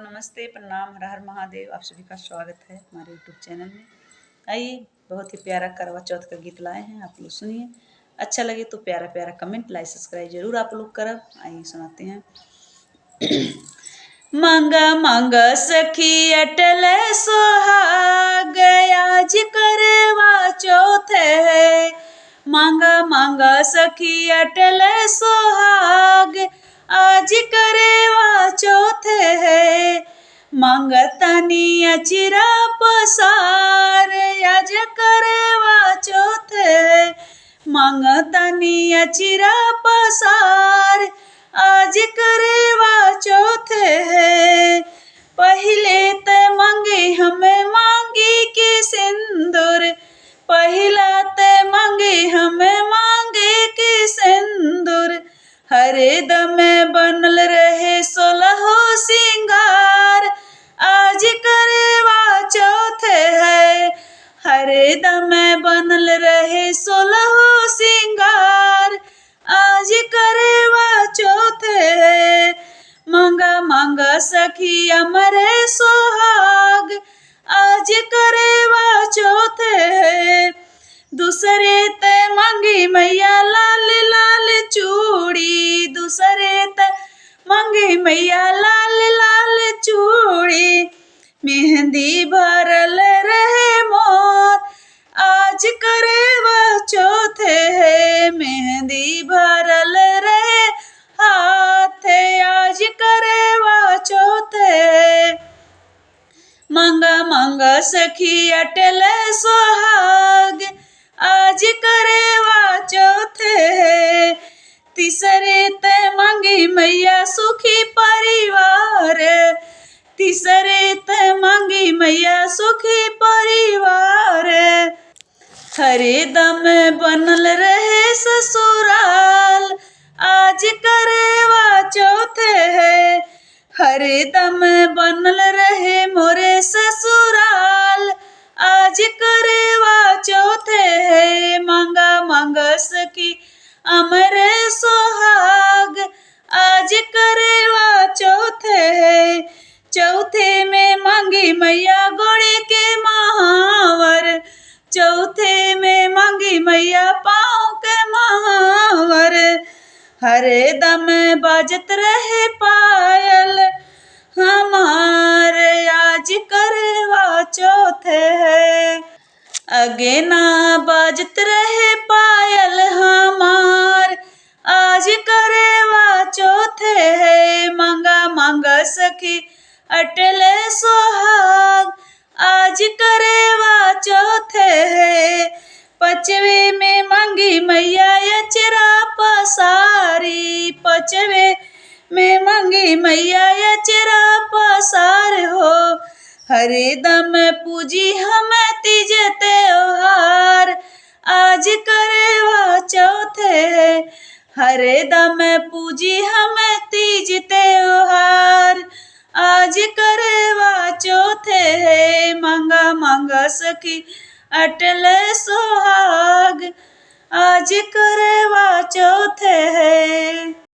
नमस्ते, प्रणाम, हर हर महादेव। आप सभी का स्वागत है हमारे यूट्यूब चैनल में। आइए, बहुत ही प्यारा करवा चौथ का गीत लाए हैं, आप लोग सुनिए। अच्छा लगे तो प्यारा प्यारा कमेंट, लाइक, सब्सक्राइब जरूर आप लोग करब। आइए सुनाते हैं। मांगा मांगा सखी अटल सुहाग, आज करवा चौथ है। मांगा मांगा सखी अटल सुहाग, आज करवा चौथ है। मांगतनी अचिरा पसार, आज करवा चौथ है। मांगतनी अचिरा पसार, आज करवा चौथ है। पहले त मांगे हमें मांगी के सिंदूर, पहला त मांगे हमें मांगे के सिंदूर। हरदम बनल रहे 16 सिंगार, आज करवा चौथ है। हरदम बनल रहे 16 सिंगार, आज करवा चौथ है। मांगा मांगा सखी अमर सुहाग, आज करवा चौथ है। दूसरे ते मांगी मैया लाल लाल चूड़ी, दूसरे ते मांगी मैया लाल लाल चूड़ी। मेहंदी भरल रहे मोर, आज करवा चौथ है। मेहंदी भरल रहे हाथ, आज करवा चौथ है। मांगा मांगा सखी अटल सुहाग, आज करवा चौथ है। तीसरे ते मांगी मैया सुखी परिवार, तीसरे ते मांगी मैया सुखी परिवार। हरदम बनल रहे ससुराल, आज करवा चौथ है। हरदम बनल रहे मोरे ससुराल, आज करवा चौथ है। मांगा मांगा सखी अमर सुहाग, आज करवा चौथ है। चौथे में मांगी मैया गोड़े के महावर, चौथे में मांगी मैया पाँव के महावर। हरदम बाजत रहे पायल हमार, आज करवा चौथ है। अगे ना बाजत रहे पायल हमार, आज करवा चौथ है। मांगा मांगा सखी अटल सुहाग, आज करवा चौथ है। पचवे में मांगी मैया अचरा पसारी, पचवे में मांगी मैया अचरा पसार हो। हरदम पूजी हम तीज त्योहार, आज करवा चौथ है। हरदम पूजी हम तीज त्योहार, आज करवा चौथ है। मांगा मांगा सखी अटल सुहाग, आज करवा चौथ है।